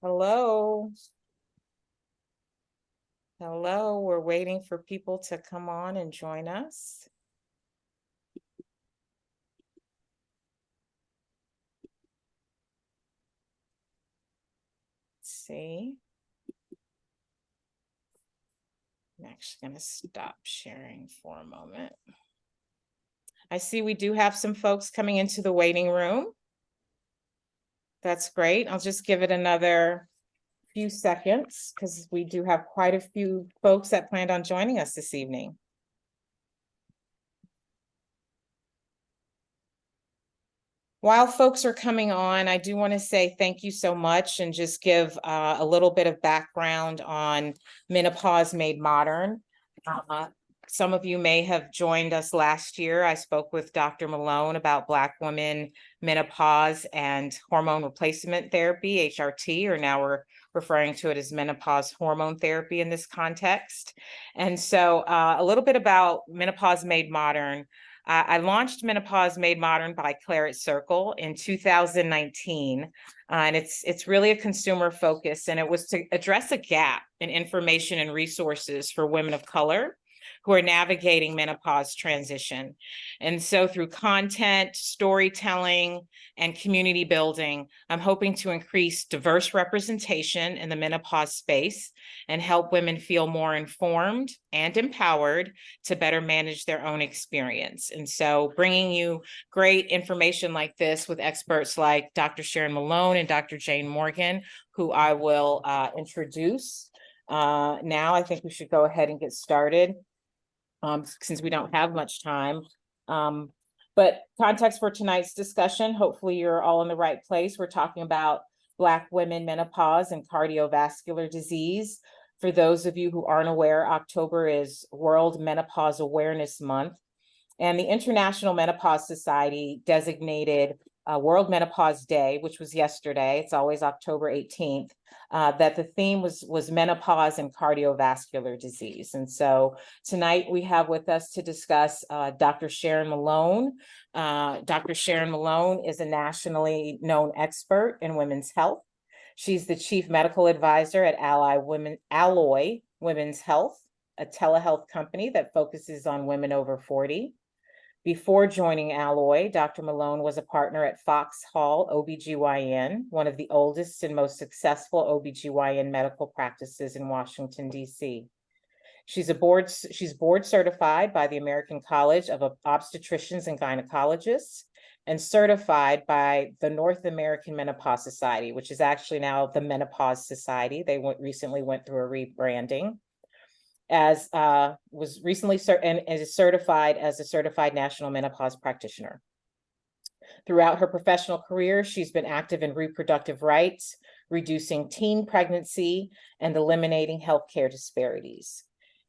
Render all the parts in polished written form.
Hello. Hello, we're waiting for people to come on and join us. Let's see. I'm actually going to stop sharing for a moment. I see we do have some folks coming into the waiting room. That's great. I'll just give it another few seconds because we do have quite a few folks that planned on joining us this evening. While folks are coming on, I do want to say thank you so much and just give a little bit of background on Menopause Made Modern. Some of you may have joined us last year. I spoke with Dr. Malone about Black women menopause and hormone replacement therapy, HRT, or now we're referring to it as menopause hormone therapy in this context. And so a little bit about Menopause Made Modern. I launched Menopause Made Modern by Claret Circle in 2019, and it's really a consumer focus, and it was to address a gap in information and resources for women of color who are navigating menopause transition. And so through content, storytelling, and community building, I'm hoping to increase diverse representation in the menopause space and help women feel more informed and empowered to better manage their own experience. And so bringing you great information like this with experts like Dr. Sharon Malone and Dr. Jayne Morgan, who I will introduce. Now I think we should go ahead and get started. Since we don't have much time. But context for tonight's discussion, hopefully you're all in the right place. We're talking about Black women, menopause, and cardiovascular disease. For those of you who aren't aware, October is World Menopause Awareness Month, and the International Menopause Society designated World Menopause Day, which was yesterday, it's always October 18th, that the theme was menopause and cardiovascular disease. And so tonight we have with us to discuss Dr. Sharon Malone. Dr. Sharon Malone is a nationally known expert in women's health. She's the chief medical advisor at Alloy Women's Health, a telehealth company that focuses on women over 40. Before joining Alloy, Dr. Malone was a partner at Foxhall OBGYN, one of the oldest and most successful OBGYN medical practices in Washington, D.C. She's board certified by the American College of Obstetricians and Gynecologists and certified by the North American Menopause Society, which is actually now the Menopause Society. They recently went through a rebranding. Was recently and is certified as a certified national menopause practitioner. Throughout her professional career, she's been active in reproductive rights, reducing teen pregnancy, and eliminating healthcare disparities.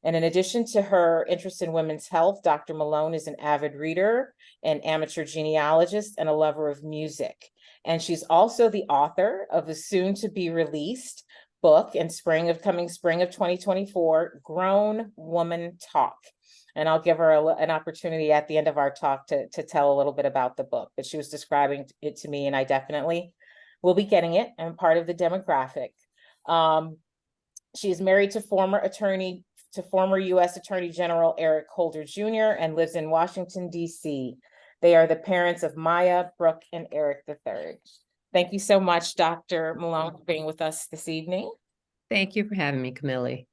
And in addition to her interest in women's health, Dr. Malone is an avid reader, an amateur genealogist, and a lover of music. And she's also the author of the soon-to-be released book in spring of 2024, Grown Woman Talk. And I'll give her an opportunity at the end of our talk to tell a little bit about the book. But she was describing it to me, and I definitely will be getting it. I'm part of the demographic. She is married to former U.S. Attorney General Eric Holder Jr. and lives in Washington, D.C. They are the parents of Maya, Brooke, and Eric III. Thank you so much, Dr. Malone, for being with us this evening. Thank you for having me, Camille.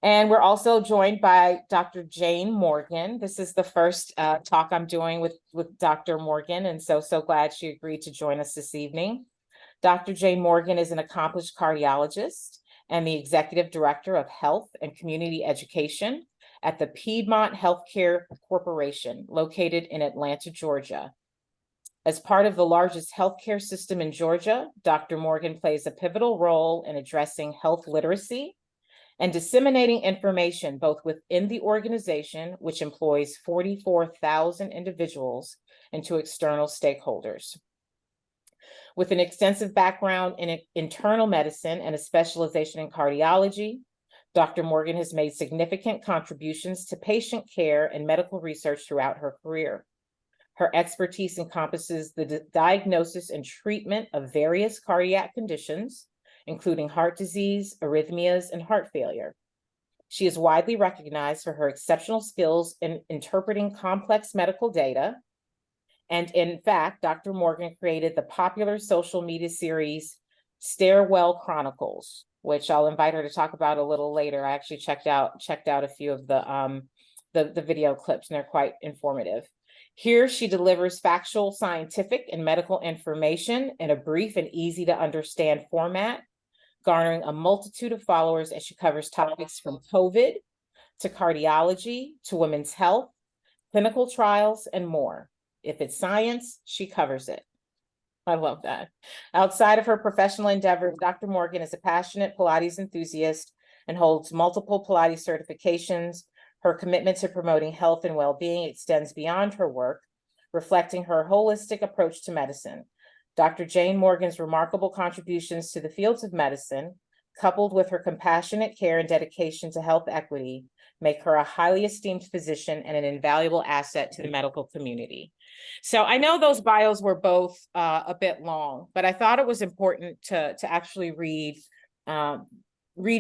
And we're also joined by Dr. Jayne Morgan. This is the first talk I'm doing with Dr. Morgan, and so glad she agreed to join us this evening. Dr. Jayne Morgan is an accomplished cardiologist and the executive director of health and community education at the Piedmont Healthcare Corporation, located in Atlanta, Georgia. As part of the largest healthcare system in Georgia, Dr. Morgan plays a pivotal role in addressing health literacy and disseminating information both within the organization, which employs 44,000 individuals, and to external stakeholders. With an extensive background in internal medicine and a specialization in cardiology, Dr. Morgan has made significant contributions to patient care and medical research throughout her career. Her expertise encompasses the diagnosis and treatment of various cardiac conditions, including heart disease, arrhythmias, and heart failure. She is widely recognized for her exceptional skills in interpreting complex medical data. And in fact, Dr. Morgan created the popular social media series Stairwell Chronicles, which I'll invite her to talk about a little later. I actually checked out a few of the video clips, and they're quite informative. Here, she delivers factual, scientific, and medical information in a brief and easy to understand format, garnering a multitude of followers as she covers topics from COVID to cardiology to women's health, clinical trials, and more. If it's science, she covers it. I love that. Outside of her professional endeavors, Dr. Morgan is a passionate Pilates enthusiast and holds multiple Pilates certifications. Her commitment to promoting health and well-being extends beyond her work, reflecting her holistic approach to medicine. Dr. Jayne Morgan's remarkable contributions to the fields of medicine, coupled with her compassionate care and dedication to health equity, make her a highly esteemed physician and an invaluable asset to the medical community. So I know those bios were both a bit long, but I thought it was important to actually read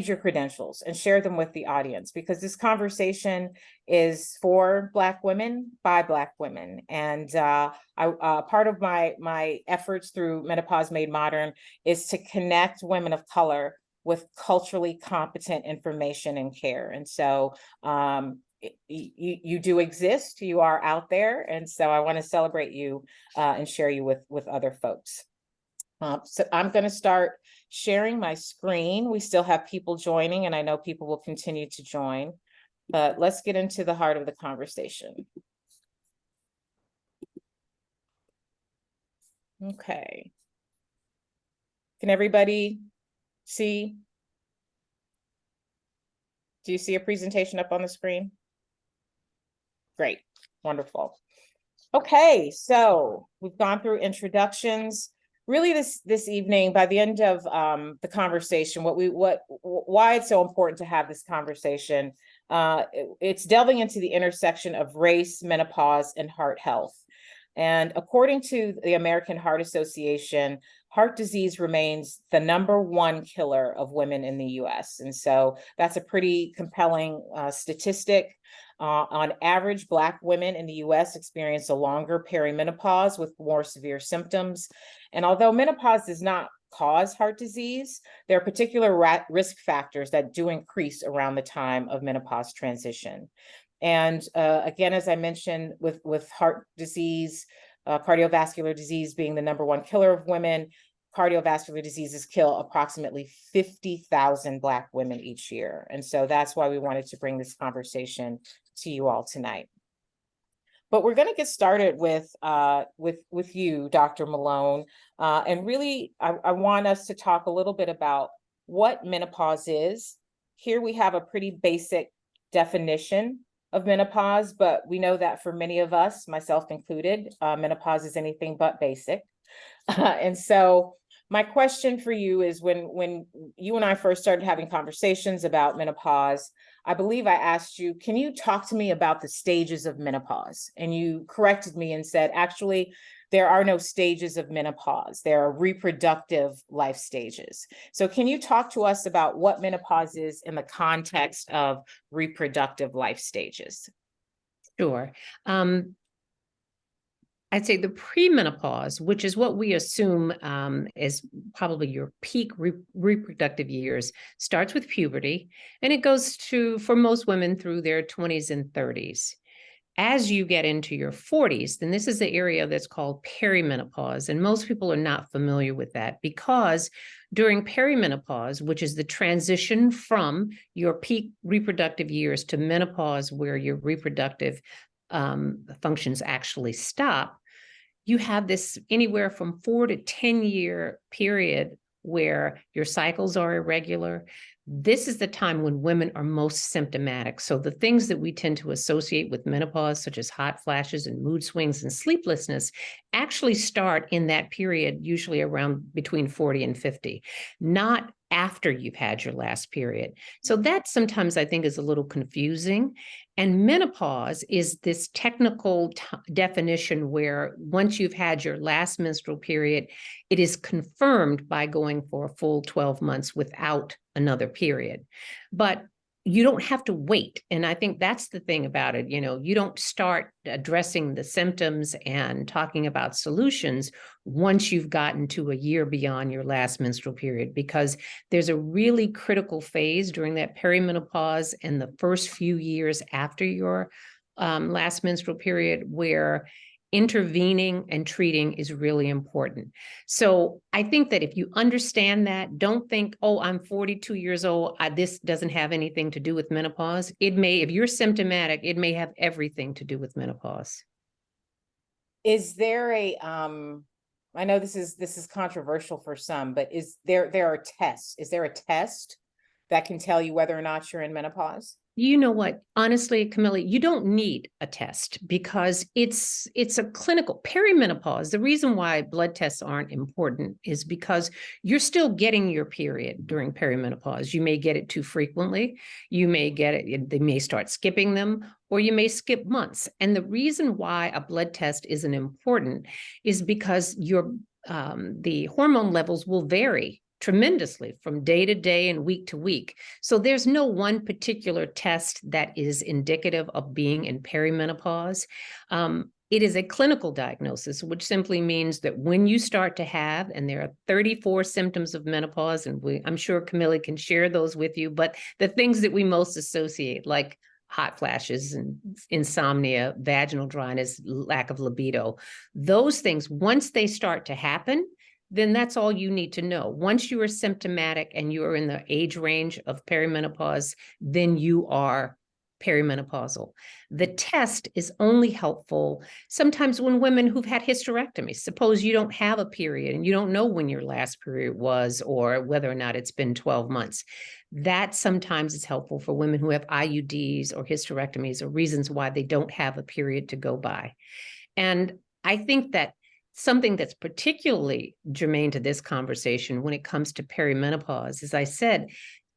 your credentials and share them with the audience, because this conversation is for Black women by Black women. And part of my efforts through Menopause Made Modern is to connect women of color with culturally competent information and care. And so you do exist, you are out there. And so I want to celebrate you and share you with other folks. So I'm going to start sharing my screen. We still have people joining, and I know people will continue to join, but let's get into the heart of the conversation. Okay. Can everybody see? Do you see a presentation up on the screen? Great, wonderful. Okay, so we've gone through introductions. Really, this evening, by the end of the conversation, why it's so important to have this conversation, it's delving into the intersection of race, menopause, and heart health. And according to the American Heart Association, heart disease remains the #1 killer of women in the US. And so that's a pretty compelling statistic. On average, Black women in the US experience a longer perimenopause with more severe symptoms. And although menopause does not cause heart disease, there are particular risk factors that do increase around the time of menopause transition. And again, as I mentioned, with heart disease, cardiovascular disease being the #1 killer of women, cardiovascular diseases kill approximately 50,000 Black women each year. And so that's why we wanted to bring this conversation to you all tonight. But we're going to get started with you, Dr. Malone. And really, I want us to talk a little bit about what menopause is. Here we have a pretty basic definition of menopause, but we know that for many of us, myself included, menopause is anything but basic. And so my question for you is, when you and I first started having conversations about menopause, I believe I asked you, can you talk to me about the stages of menopause? And you corrected me and said, actually, there are no stages of menopause. There are reproductive life stages. So can you talk to us about what menopause is in the context of reproductive life stages? Sure. I'd say the premenopause, which is what we assume is probably your peak reproductive years, starts with puberty, and it goes for most women through their 20s and 30s. As you get into your 40s, then this is the area that's called perimenopause. And most people are not familiar with that, because during perimenopause, which is the transition from your peak reproductive years to menopause, where your reproductive functions actually stop, you have this anywhere from 4 to 10 year period where your cycles are irregular, this is the time when women are most symptomatic. So the things that we tend to associate with menopause, such as hot flashes and mood swings and sleeplessness, actually start in that period, usually around between 40 and 50, not after you've had your last period. So that sometimes I think is a little confusing. And menopause is this technical definition where once you've had your last menstrual period, it is confirmed by going for a full 12 months without another period. But you don't have to wait. And I think that's the thing about it. You don't start addressing the symptoms and talking about solutions once you've gotten to a year beyond your last menstrual period, because there's a really critical phase during that perimenopause and the first few years after your last menstrual period where intervening and treating is really important. So I think that if you understand that, don't think, oh, I'm 42 years old, this doesn't have anything to do with menopause. It may, if you're symptomatic, it may have everything to do with menopause. Is there I know this is controversial for some, but there are tests. Is there a test that can tell you whether or not you're in menopause? You know what? Honestly, Camilla, you don't need a test because it's a clinical perimenopause. The reason why blood tests aren't important is because you're still getting your period during perimenopause. You may get it too frequently. You may get it, they may start skipping them, or you may skip months. And the reason why a blood test isn't important is because the hormone levels will vary tremendously from day to day and week to week. So there's no one particular test that is indicative of being in perimenopause. It is a clinical diagnosis, which simply means that when you start to have, and there are 34 symptoms of menopause, and I'm sure Camilla can share those with you, but the things that we most associate, like hot flashes and insomnia, vaginal dryness, lack of libido, those things, once they start to happen, then that's all you need to know. Once you are symptomatic and you are in the age range of perimenopause, then you are perimenopausal. The test is only helpful sometimes when women who've had hysterectomies. Suppose you don't have a period and you don't know when your last period was or whether or not it's been 12 months. That sometimes is helpful for women who have IUDs or hysterectomies or reasons why they don't have a period to go by. And I think that something that's particularly germane to this conversation when it comes to perimenopause, as I said,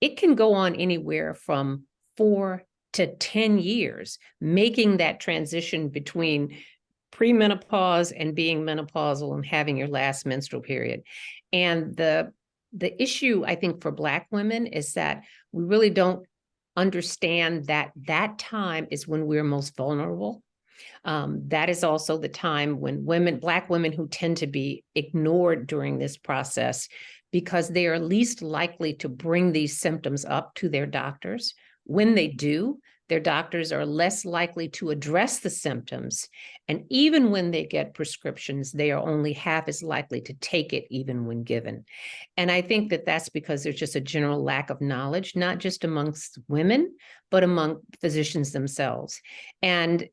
it can go on anywhere from 4 to 10 years, making that transition between premenopause and being menopausal and having your last menstrual period. And the issue, I think, for Black women is that we really don't understand that that time is when we're most vulnerable. That is also the time when Black women who tend to be ignored during this process because they are least likely to bring these symptoms up to their doctors. When they do, their doctors are less likely to address the symptoms. And even when they get prescriptions, they are only half as likely to take it even when given. And I think that that's because there's just a general lack of knowledge, not just amongst women, but among physicians themselves. And,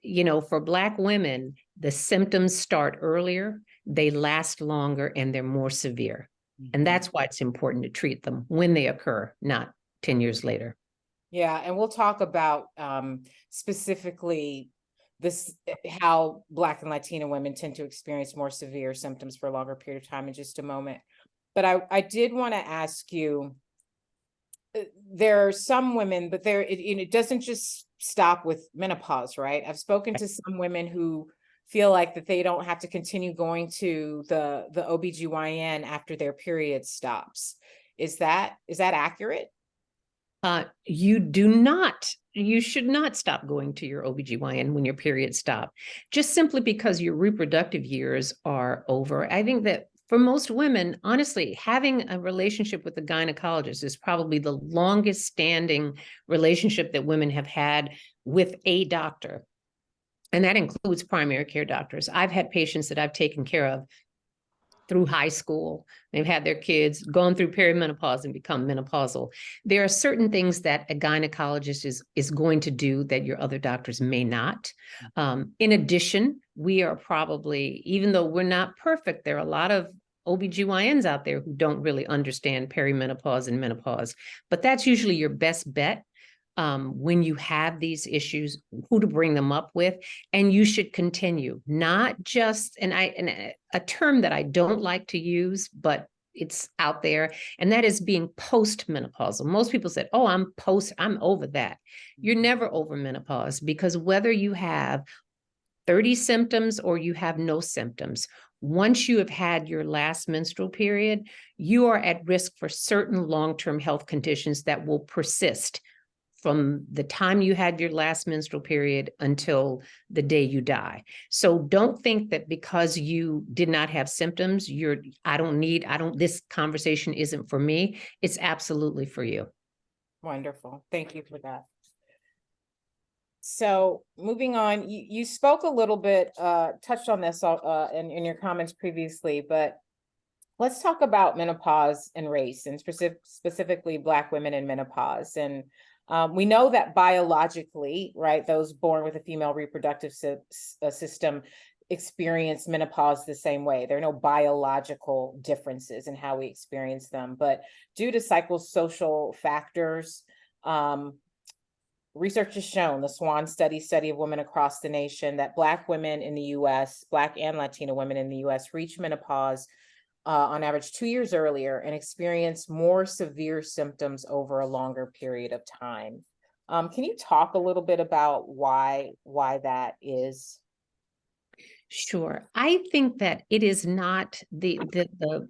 for Black women, the symptoms start earlier, they last longer, and they're more severe. And that's why it's important to treat them when they occur, not 10 years later. Yeah, and we'll talk about specifically how Black and Latina women tend to experience more severe symptoms for a longer period of time in just a moment. But I did want to ask you, there are some women, but it doesn't just stop with menopause, right? I've spoken to some women who feel like that they don't have to continue going to the OBGYN after their period stops. Is that accurate? You should not stop going to your OBGYN when your periods stop, just simply because your reproductive years are over. I think that for most women, honestly, having a relationship with a gynecologist is probably the longest standing relationship that women have had with a doctor. And that includes primary care doctors. I've had patients that I've taken care of through high school. They've had their kids, gone through perimenopause and become menopausal. There are certain things that a gynecologist is going to do that your other doctors may not. In addition, we are probably, even though we're not perfect, there are a lot of OBGYNs out there who don't really understand perimenopause and menopause, but that's usually your best bet when you have these issues, who to bring them up with. And you should continue, not just, and a term that I don't like to use, but it's out there, and that is being postmenopausal. Most people said, oh, I'm over that. You're never over menopause, because whether you have 30 symptoms or you have no symptoms, once you have had your last menstrual period, you are at risk for certain long-term health conditions that will persist from the time you had your last menstrual period until the day you die. So don't think that because you did not have symptoms, this conversation isn't for me. It's absolutely for you. Wonderful. Thank you for that. So moving on, you spoke a little bit, touched on this in your comments previously, but let's talk about menopause and race, and specifically Black women in menopause. And we know that biologically, right, those born with a female reproductive system experience menopause the same way. There are no biological differences in how we experience them, but due to psychosocial factors, research has shown, the SWAN study of women across the nation, that Black women in the US, Black and Latino women in the US, reach menopause on average 2 years earlier and experience more severe symptoms over a longer period of time. Can you talk a little bit about why that is? Sure. I think that it is not the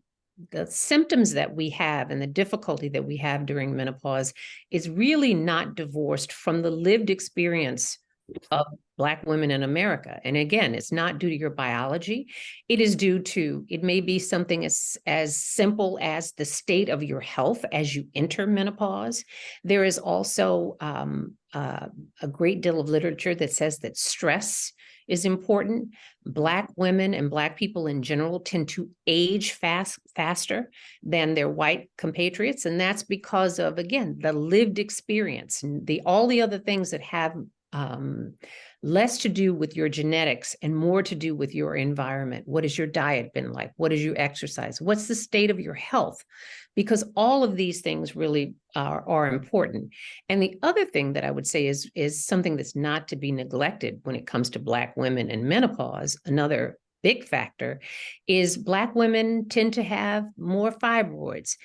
symptoms that we have and the difficulty that we have during menopause is really not divorced from the lived experience of Black women in America. And again, it's not due to your biology. It is due to, it may be something as simple as the state of your health as you enter menopause. There is also a great deal of literature that says that stress is important. Black women and Black people in general tend to age faster than their white compatriots. And that's because of, again, the lived experience and all the other things that have less to do with your genetics and more to do with your environment. What has your diet been like? What is your exercise? What's the state of your health? Because all of these things really are important. And the other thing that I would say is something that's not to be neglected when it comes to Black women and menopause. Another big factor is Black women tend to have more fibroids.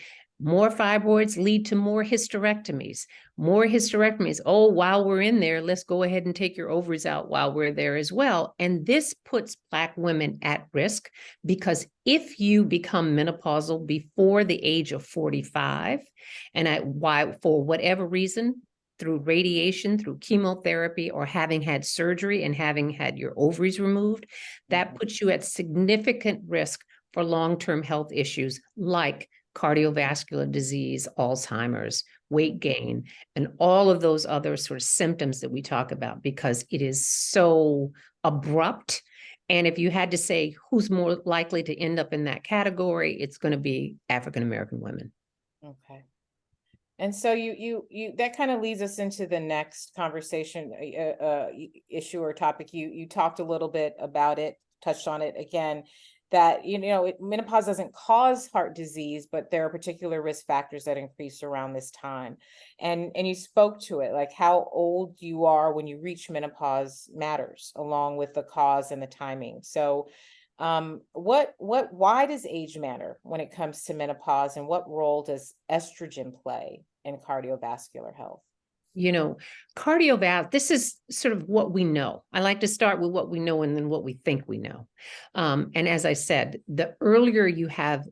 More fibroids lead to more hysterectomies. More hysterectomies. Oh, while we're in there, let's go ahead and take your ovaries out while we're there as well. And this puts Black women at risk, because if you become menopausal before the age of 45, and for whatever reason, through radiation, through chemotherapy, or having had surgery and having had your ovaries removed, that puts you at significant risk for long-term health issues like cardiovascular disease, Alzheimer's, weight gain, and all of those other sort of symptoms that we talk about, because it is so abrupt. And if you had to say who's more likely to end up in that category, it's going to be African-American women. Okay. And so you that kind of leads us into the next conversation issue or topic. You talked a little bit about it, touched on it again, that menopause doesn't cause heart disease, but there are particular risk factors that increase around this time. And you spoke to it, like how old you are when you reach menopause matters, along with the cause and the timing. So why does age matter when it comes to menopause, and what role does estrogen play in cardiovascular health? Cardiovascular, this is sort of what we know. I like to start with what we know and then what we think we know. And as I said, the earlier you have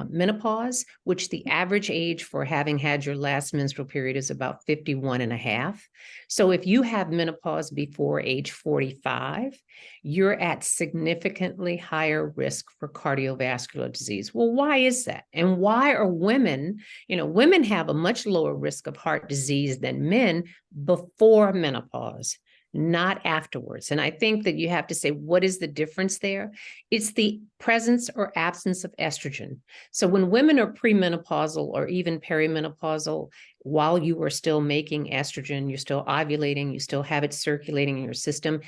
menopause, which the average age for having had your last menstrual period is about 51 and a half. So if you have menopause before age 45, you're at significantly higher risk for cardiovascular disease. Well, why is that? And why are women have a much lower risk of heart disease than men before menopause, not afterwards. And I think that you have to say, what is the difference there? It's the presence or absence of estrogen. So when women are premenopausal or even perimenopausal, while you are still making estrogen, you're still ovulating, you still have it circulating in your system,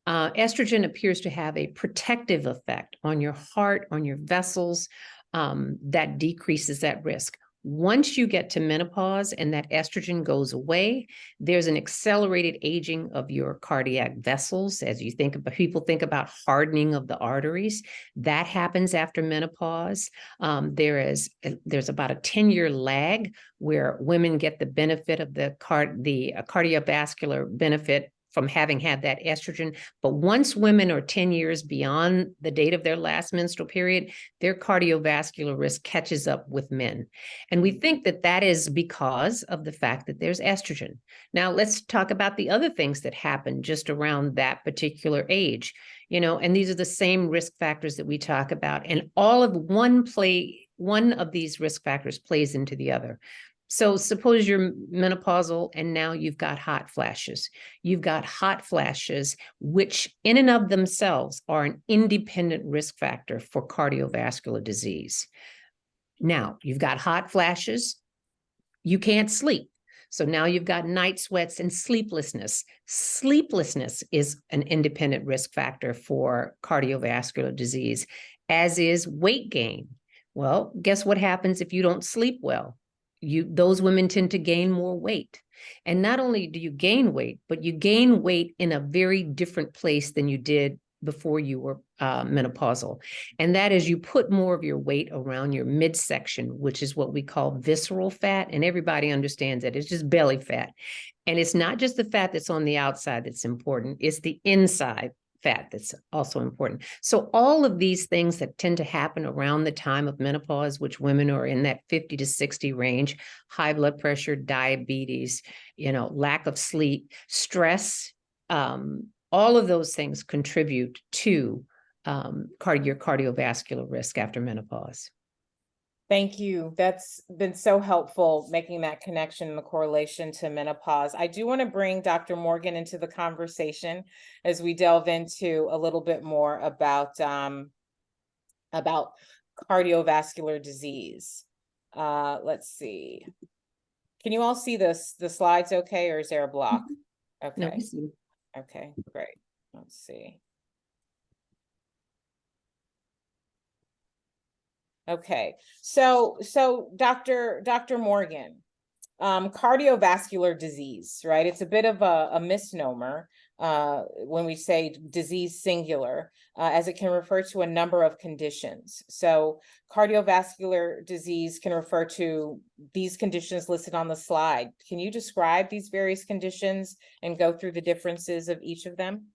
estrogen appears to have a protective effect on your heart, on your vessels, that decreases that risk. Once you get to menopause and that estrogen goes away, there's an accelerated aging of your cardiac vessels. As you think about, people think about hardening of the arteries, that happens after menopause. There's about a 10-year lag where women get the benefit of the cardiovascular benefit from having had that estrogen. But once women are 10 years beyond the date of their last menstrual period, their cardiovascular risk catches up with men. And we think that that is because of the fact that there's estrogen. Now, let's talk about the other things that happen just around that particular age, and these are the same risk factors that we talk about. And all of one of these risk factors plays into the other. So suppose you're menopausal and now you've got hot flashes. You've got hot flashes, which in and of themselves are an independent risk factor for cardiovascular disease. Now, you've got hot flashes, you can't sleep. So now you've got night sweats and sleeplessness. Sleeplessness is an independent risk factor for cardiovascular disease, as is weight gain. Well, guess what happens if you don't sleep well? Those women tend to gain more weight. And not only do you gain weight, but you gain weight in a very different place than you did before you were menopausal. And that is, you put more of your weight around your midsection, which is what we call visceral fat. And everybody understands that it's just belly fat. And it's not just the fat that's on the outside that's important, it's the inside fat that's also important. So all of these things that tend to happen around the time of menopause, which women are in that 50 to 60 range, high blood pressure, diabetes, lack of sleep, stress, all of those things contribute to your cardiovascular risk after menopause. Thank you. That's been so helpful, making that connection and the correlation to menopause. I do want to bring Dr. Morgan into the conversation as we delve into a little bit more about cardiovascular disease. Let's see. Can you all see the slides okay, or is there a block? Okay. No, we see. Okay, great. Let's see. Okay, so Dr. Morgan, cardiovascular disease, right? It's a bit of a misnomer when we say disease singular, as it can refer to a number of conditions. So cardiovascular disease can refer to these conditions listed on the slide. Can you describe these various conditions and go through the differences of each of them?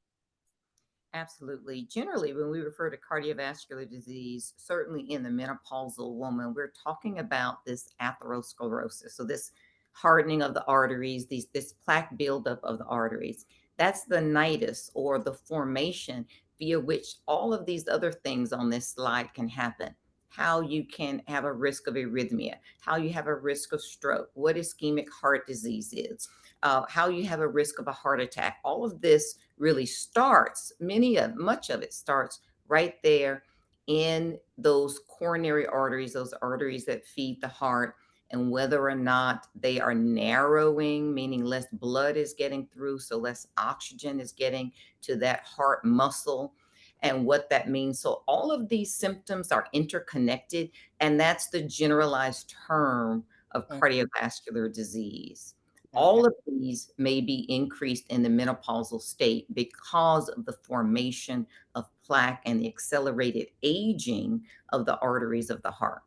Absolutely. Generally, when we refer to cardiovascular disease, certainly in the menopausal woman, we're talking about this atherosclerosis. So this hardening of the arteries, this plaque buildup of the arteries. That's the nidus, or the formation via which all of these other things on this slide can happen. How you can have a risk of arrhythmia, how you have a risk of stroke, what ischemic heart disease is, how you have a risk of a heart attack. All of this really starts, much of it starts right there in those coronary arteries, those arteries that feed the heart, and whether or not they are narrowing, meaning less blood is getting through, so less oxygen is getting to that heart muscle, and what that means. So all of these symptoms are interconnected, and that's the generalized term of cardiovascular disease. All of these may be increased in the menopausal state because of the formation of plaque and the accelerated aging of the arteries of the heart.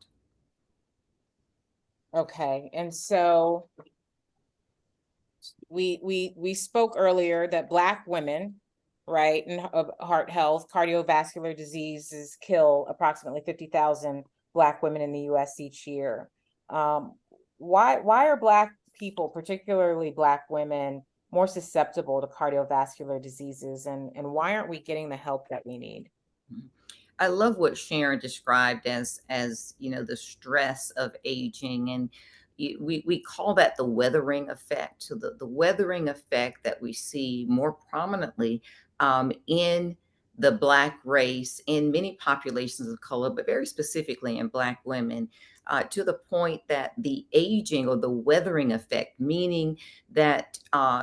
Okay, and so we spoke earlier that Black women, right, in heart health, cardiovascular diseases kill approximately 50,000 Black women in the U.S. each year. Why are Black people, particularly Black women, more susceptible to cardiovascular diseases, and why aren't we getting the help that we need? I love what Sharon described as the stress of aging, and we call that the weathering effect. So the weathering effect that we see more prominently in the Black race, in many populations of color, but very specifically in Black women, to the point that the aging or the weathering effect, meaning that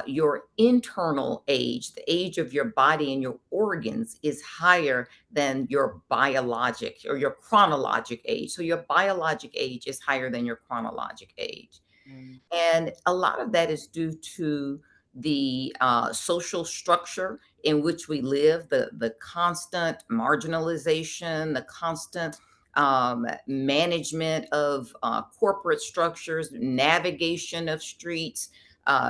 your internal age, the age of your body and your organs, is higher than your biologic or your chronologic age. So your biologic age is higher than your chronologic age. Mm. And a lot of that is due to the social structure in which we live, the constant marginalization, the constant management of corporate structures, navigation of streets,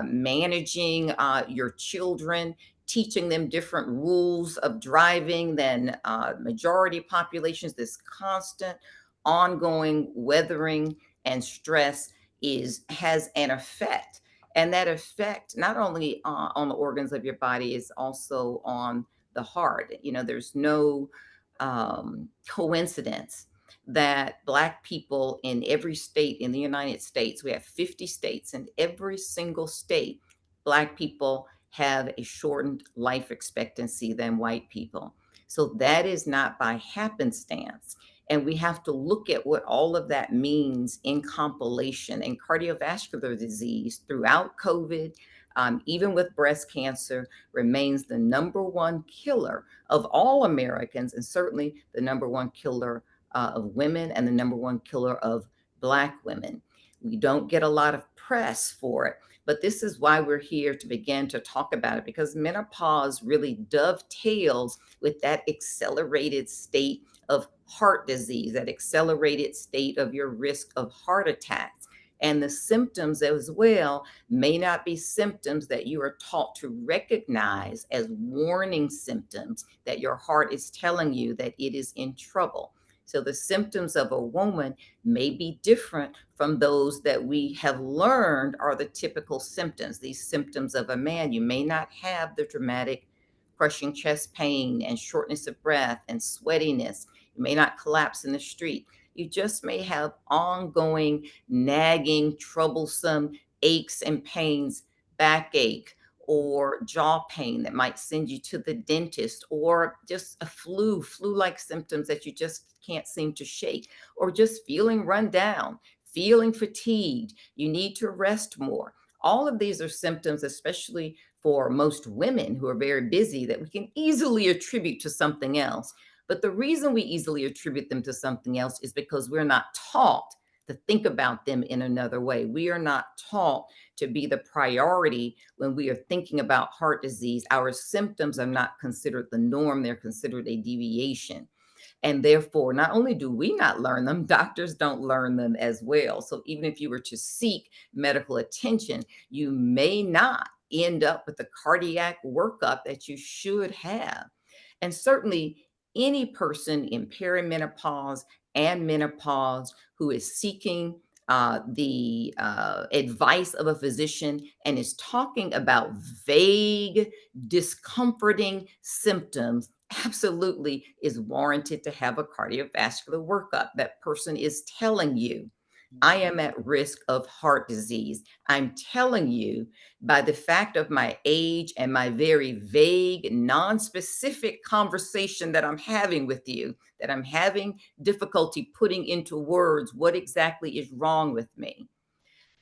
managing your children, teaching them different rules of driving than majority populations. This constant, ongoing weathering and stress has an effect, and that effect not only on the organs of your body is also on the heart. You know, there's no coincidence that Black people in every state in the United States, we have 50 states, in every single state, Black people have a shortened life expectancy than white people. So that is not by happenstance. And we have to look at what all of that means in compilation. And cardiovascular disease throughout COVID, even with breast cancer, remains the number one killer of all Americans, and certainly the number one killer of women and the number one killer of Black women. We don't get a lot of press for it, but this is why we're here to begin to talk about it, because menopause really dovetails with that accelerated state of heart disease, that accelerated state of your risk of heart attacks. And the symptoms as well may not be symptoms that you are taught to recognize as warning symptoms that your heart is telling you that it is in trouble. So the symptoms of a woman may be different from those that we have learned are the typical symptoms. These symptoms of a man, you may not have the dramatic crushing chest pain and shortness of breath and sweatiness. You may not collapse in the street. You just may have ongoing, nagging, troublesome aches and pains, backache or jaw pain that might send you to the dentist, or just a flu-like symptoms that you just can't seem to shake, or just feeling run down, feeling fatigued. You need to rest more. All of these are symptoms, especially for most women who are very busy, that we can easily attribute to something else. But the reason we easily attribute them to something else is because we're not taught to think about them in another way. We are not taught to be the priority when we are thinking about heart disease. Our symptoms are not considered the norm, they're considered a deviation. And therefore, not only do we not learn them, doctors don't learn them as well. So even if you were to seek medical attention, you may not end up with the cardiac workup that you should have. And certainly, any person in perimenopause and menopause who is seeking the advice of a physician and is talking about vague, discomforting symptoms absolutely is warranted to have a cardiovascular workup. That person is telling you, I am at risk of heart disease. I'm telling you by the fact of my age and my very vague, non-specific conversation that I'm having with you, that I'm having difficulty putting into words what exactly is wrong with me.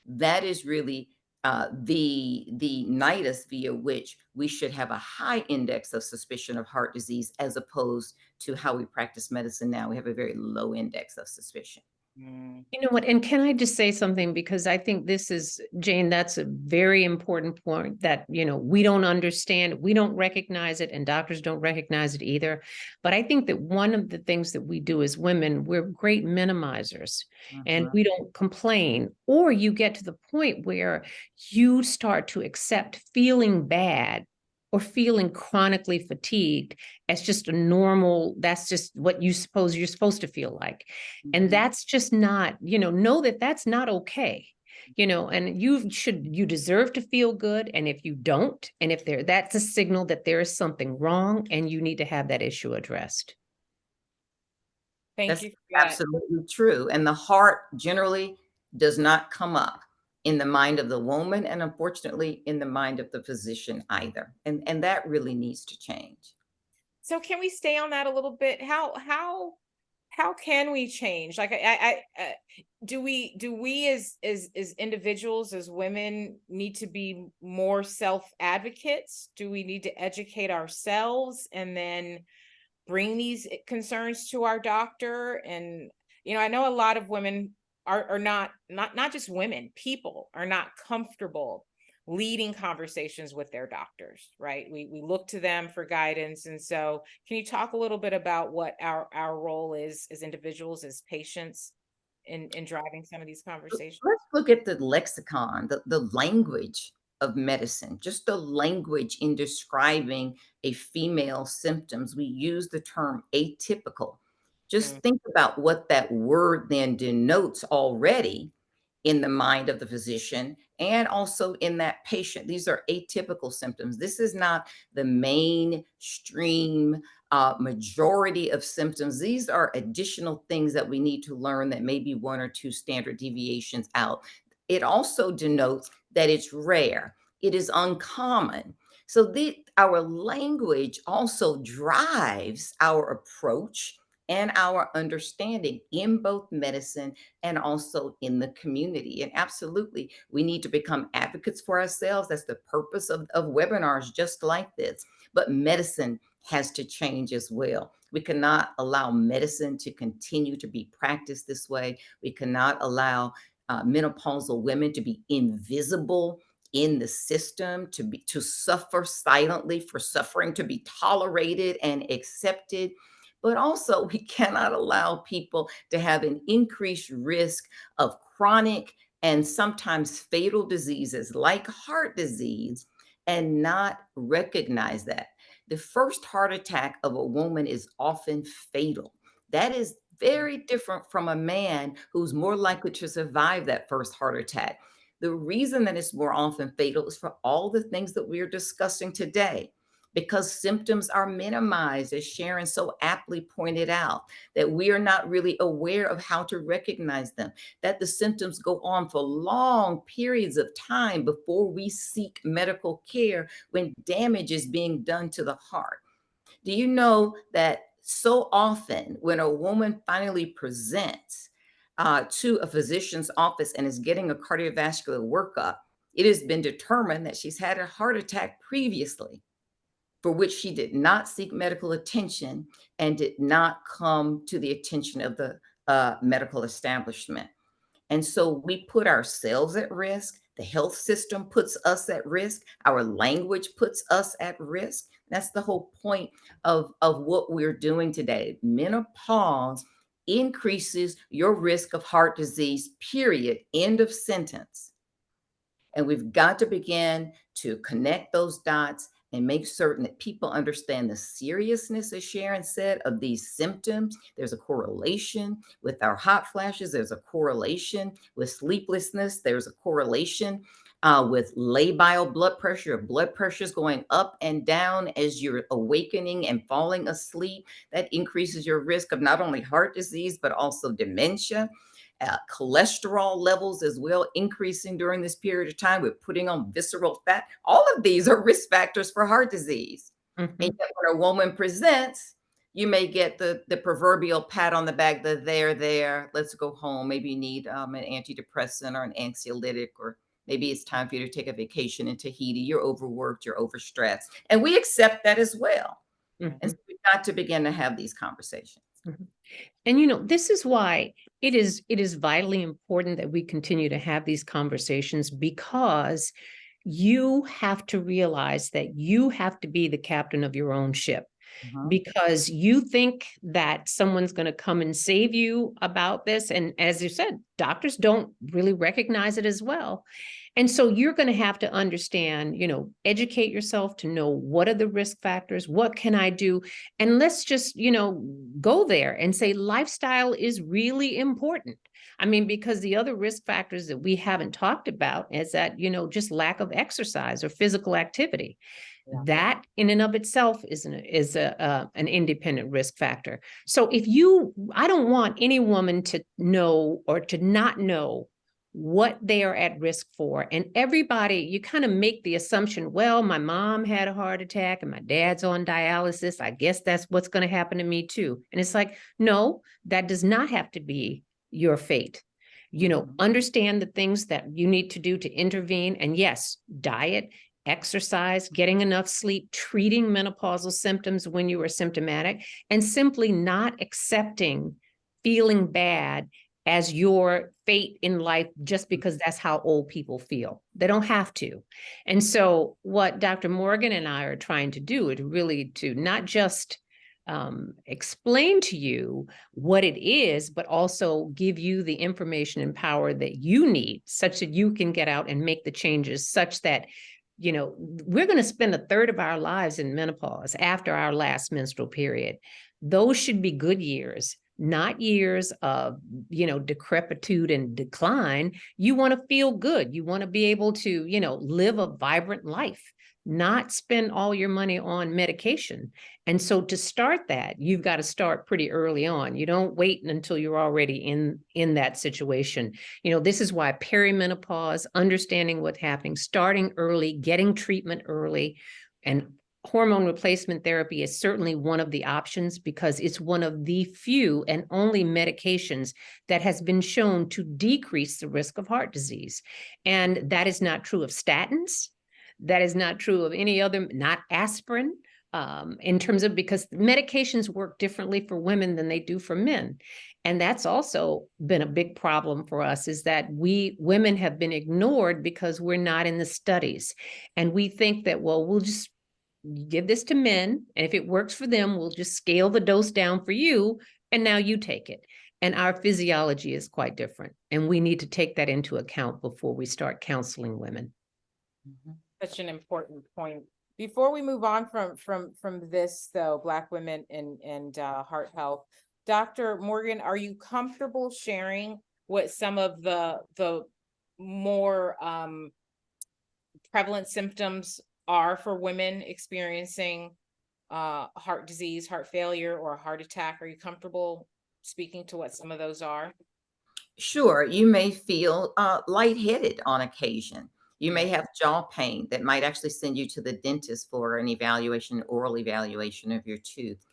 That is really the nidus via which we should have a high index of suspicion of heart disease, as opposed to how we practice medicine now. We have a very low index of suspicion. Mm. You know what? And can I just say something? Because I think this is, Jayne, that's a very important point that, you know, we don't understand, we don't recognize it, and doctors don't recognize it either. But I think that one of the things that we do as women, we're great minimizers and we don't complain. Or you get to the point where you start to accept feeling bad or feeling chronically fatigued as just a normal, that's just what you're supposed to feel like. And that's just not, you know that that's not okay, and you deserve to feel good. And if you don't, and if that's a signal that there is something wrong and you need to have that issue addressed. Thank That's you for that. absolutely true. And the heart generally does not come up in the mind of the woman, and unfortunately in the mind of the physician either. And that really needs to change. So can we stay on that a little bit? How how can we change? Like, do we as individuals, as women, need to be more self advocates? Do we need to educate ourselves and then bring these concerns to our doctor? And, I know a lot of women are not just women, people are not comfortable leading conversations with their doctors, right? We look to them for guidance. And so can you talk a little bit about what our role is as individuals, as patients, in driving some of these conversations? Let's look at the lexicon, the language of medicine, just the language in describing a female's symptoms. We use the term atypical. Just Mm, think about what that word then denotes already in the mind of the physician and also in that patient. These are atypical symptoms. This is not the mainstream majority of symptoms. These are additional things that we need to learn that may be one or two standard deviations out. It also denotes that it's rare, it is uncommon. So our language also drives our approach and our understanding in both medicine and also in the community. And absolutely, we need to become advocates for ourselves. That's the purpose of webinars just like this. But medicine has to change as well. We cannot allow medicine to continue to be practiced this way. We cannot allow menopausal women to be invisible in the system, to suffer silently, for suffering to be tolerated and accepted. But also, we cannot allow people to have an increased risk of chronic and sometimes fatal diseases like heart disease and not recognize that. The first heart attack of a woman is often fatal. That is very different from a man who's more likely to survive that first heart attack. The reason that it's more often fatal is for all the things that we're discussing today, because symptoms are minimized, as Sharon so aptly pointed out, that we are not really aware of how to recognize them, that the symptoms go on for long periods of time before we seek medical care when damage is being done to the heart. Do you know that so often when a woman finally presents to a physician's office and is getting a cardiovascular workup, it has been determined that she's had a heart attack previously, for which she did not seek medical attention and did not come to the attention of the medical establishment. And so we put ourselves at risk. The health system puts us at risk. Our language puts us at risk. That's the whole point of what we're doing today. Menopause increases your risk of heart disease, period. End of sentence. And we've got to begin to connect those dots and make certain that people understand the seriousness, as Sharon said, of these symptoms. There's a correlation with our hot flashes. There's a correlation with sleeplessness. There's a correlation with labile blood pressure. Blood pressure is going up and down as you're awakening and falling asleep. That increases your risk of not only heart disease, but also dementia. Cholesterol levels as well increasing during this period of time. We're putting on visceral fat. All of these are risk factors for heart disease. And yet when a woman presents, you may get the proverbial pat on the back, the there, let's go home. Maybe you need an antidepressant or an anxiolytic, or maybe it's time for you to take a vacation in Tahiti. You're overworked, you're overstressed. And we accept that as well. And so we've got to begin to have these conversations. And this is why it is vitally important that we continue to have these conversations, because you have to realize that you have to be the captain of your own ship. Because you think that someone's going to come and save you about this. And as you said, doctors don't really recognize it as well. And so you're going to have to understand, educate yourself to know what are the risk factors, what can I do? And let's just, go there and say lifestyle is really important. I mean, because the other risk factors that we haven't talked about is that, just lack of exercise or physical activity. Yeah. That in and of itself is an independent risk factor. So I don't want any woman to know or to not know what they are at risk for. And everybody, you kind of make the assumption, well, my mom had a heart attack and my dad's on dialysis. I guess that's what's going to happen to me too. And it's like, no, that does not have to be your fate. You know, understand the things that you need to do to intervene. And yes, diet, exercise, getting enough sleep, treating menopausal symptoms when you are symptomatic, and simply not accepting feeling bad as your fate in life just because that's how old people feel. They don't have to. And so what Dr. Morgan and I are trying to do is really to not just explain to you what it is, but also give you the information and power that you need such that you can get out and make the changes such that, you know, we're going to spend a third of our lives in menopause after our last menstrual period. Those should be good years, not years of, you know, decrepitude and decline. You want to feel good. You want to be able to, you know, live a vibrant life, not spend all your money on medication. And so to start that, you've got to start pretty early on. You don't wait until you're already in that situation. You know, this is why perimenopause, understanding what's happening, starting early, getting treatment early, and hormone replacement therapy is certainly one of the options because it's one of the few and only medications that has been shown to decrease the risk of heart disease. And that is not true of statins. That is not true of any other, not aspirin, in terms of, because medications work differently for women than they do for men. And that's also been a big problem for us, is that we women have been ignored because we're not in the studies. And we think that, well, we'll just give this to men, and if it works for them, we'll just scale the dose down for you, and now you take it. And our physiology is quite different, and we need to take that into account before we start counseling women. Such an important point. Before we move on from this, though, Black women and heart health, Dr. Morgan, are you comfortable sharing what some of the more prevalent symptoms are for women experiencing heart disease, heart failure, or a heart attack? Are you comfortable speaking to what some of those are? Sure, you may feel lightheaded on occasion. You may have jaw pain that might actually send you to the dentist for an evaluation, oral evaluation of your tooth.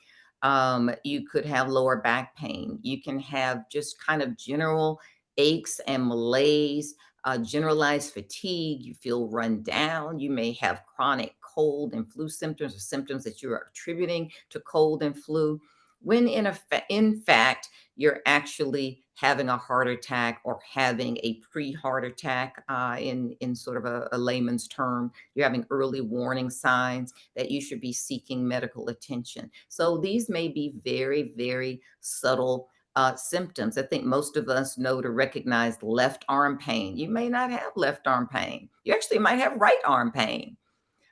You could have lower back pain. You can have just kind of general aches and malaise, generalized fatigue. You feel run down. You may have chronic cold and flu symptoms, or symptoms that you are attributing to cold and flu, when in fact, you're actually having a heart attack or having a pre-heart attack, in sort of a layman's term. You're having early warning signs that you should be seeking medical attention. So these may be very, very subtle symptoms. I think most of us know to recognize left arm pain. You may not have left arm pain. You actually might have right arm pain.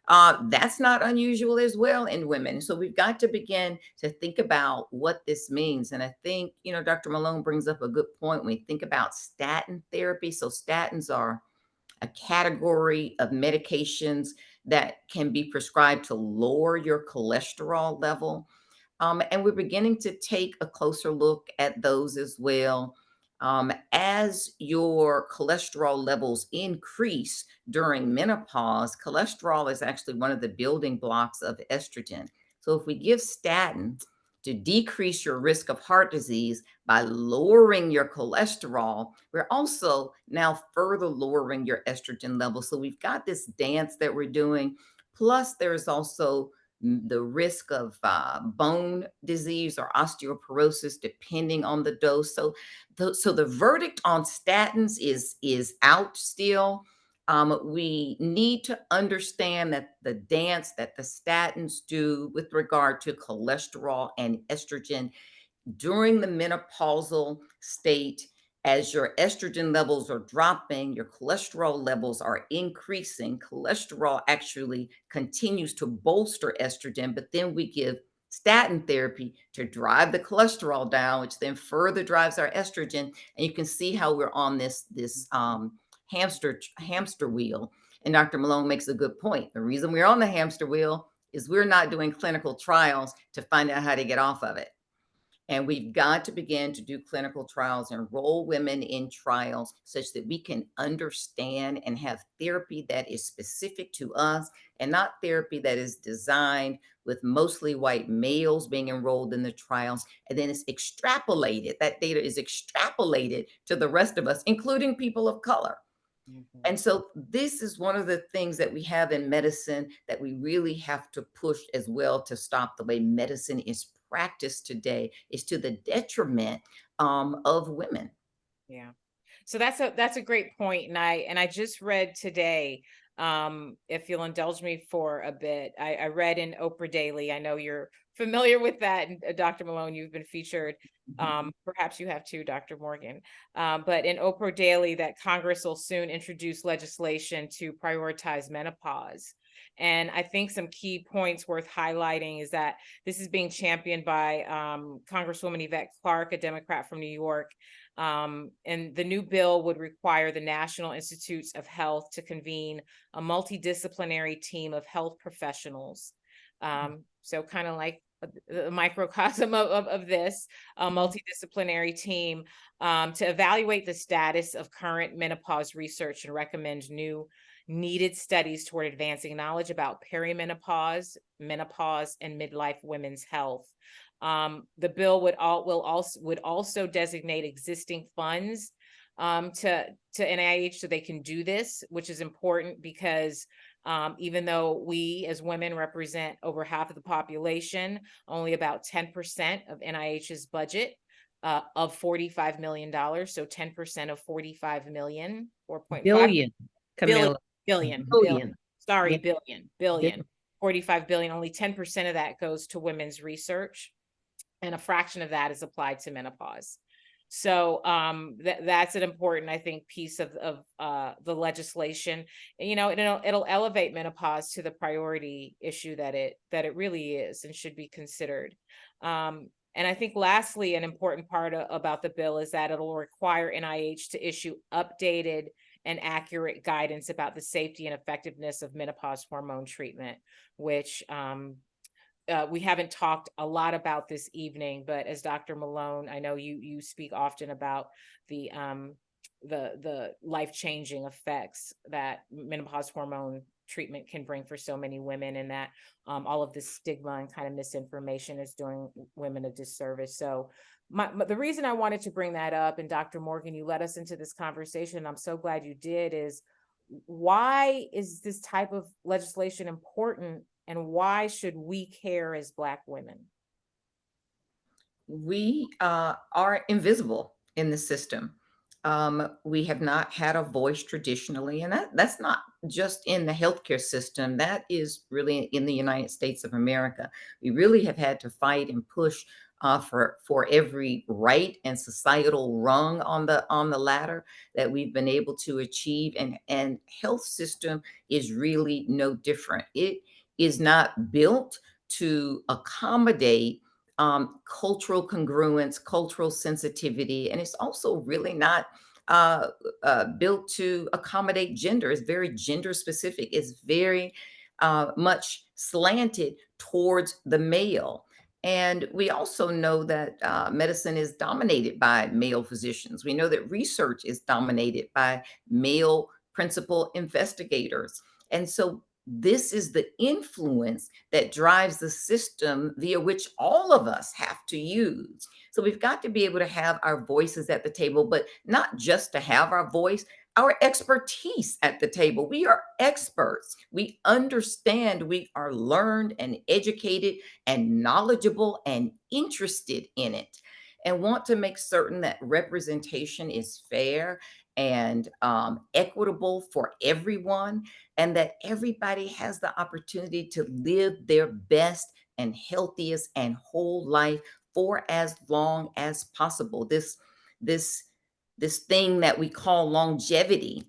That's not unusual as well in women. So we've got to begin to think about what this means. And I think, you know, Dr. Malone brings up a good point when we think about statin therapy. So statins are a category of medications that can be prescribed to lower your cholesterol level. And we're beginning to take a closer look at those as well. As your cholesterol levels increase during menopause, cholesterol is actually one of the building blocks of estrogen. So if we give statins to decrease your risk of heart disease by lowering your cholesterol, we're also now further lowering your estrogen levels. So we've got this dance that we're doing. Plus, there's also the risk of bone disease or osteoporosis, depending on the dose. So the verdict on statins is out still. We need to understand that the dance that the statins do with regard to cholesterol and estrogen during the menopausal state, as your estrogen levels are dropping, your cholesterol levels are increasing. Cholesterol actually continues to bolster estrogen, but then we give statin therapy to drive the cholesterol down, which then further drives our estrogen. And you can see how we're on this hamster wheel. And Dr. Malone makes a good point. The reason we're on the hamster wheel is we're not doing clinical trials to find out how to get off of it. And we've got to begin to do clinical trials, enroll women in trials such that we can understand and have therapy that is specific to us and not therapy that is designed with mostly white males being enrolled in the trials. And then it's extrapolated. That data is extrapolated to the rest of us, including people of color. Mhm. And so this is one of the things that we have in medicine that we really have to push as well to stop the way medicine is practiced today is to the detriment of women. Yeah. So that's a great point. And I just read today, if you'll indulge me for a bit, I read in Oprah Daily. I know you're familiar with that, and Dr. Malone, you've been featured. Perhaps you have too, Dr. Morgan. But in Oprah Daily, that Congress will soon introduce legislation to prioritize menopause. And I think some key points worth highlighting is that this is being championed by Congresswoman Yvette Clarke, a Democrat from New York. And the new bill would require the National Institutes of Health to convene a multidisciplinary team of health professionals. So kind of like a microcosm of this, a multidisciplinary team to evaluate the status of current menopause research and recommend new needed studies toward advancing knowledge about perimenopause, menopause, and midlife women's health. The bill would also designate existing funds to NIH so they can do this, which is important because even though we as women represent over half of the population, only about 10% of NIH's budget of $45 million. So 10% of 45 million, 4.5 Billion, billion, Camilla. billion, Billion. sorry, Yeah. billion, 45 billion, only 10% of that goes to women's research, and a fraction of that is applied to menopause. So that's an important, I think, piece of the legislation. It'll elevate menopause to the priority issue that it really is and should be considered. And I think lastly, an important part about the bill is that it'll require NIH to issue updated and accurate guidance about the safety and effectiveness of menopause hormone treatment, which we haven't talked a lot about this evening, but as Dr. Malone, I know you speak often about the life-changing effects that menopause hormone treatment can bring for so many women, and that all of this stigma and kind of misinformation is doing women a disservice. So the reason I wanted to bring that up, and Dr. Morgan, you led us into this conversation, and I'm so glad you did, is why is this type of legislation important, and why should we care as Black women? We are invisible in the system. We have not had a voice traditionally, and that's not just in the healthcare system. That is really in the United States of America. We really have had to fight and push for every right and societal rung on the ladder that we've been able to achieve, and health system is really no different. It is not built to accommodate cultural congruence, cultural sensitivity, and it's also really not built to accommodate gender. It's very gender specific. It's very much slanted towards the male. And we also know that medicine is dominated by male physicians. We know that research is dominated by male principal investigators. And so this is the influence that drives the system via which all of us have to use. So we've got to be able to have our voices at the table, but not just to have our voice, our expertise at the table. We are experts. We understand, we are learned and educated and knowledgeable and interested in it, and want to make certain that representation is fair and equitable for everyone, and that everybody has the opportunity to live their best and healthiest and whole life for as long as possible. This this thing that we call longevity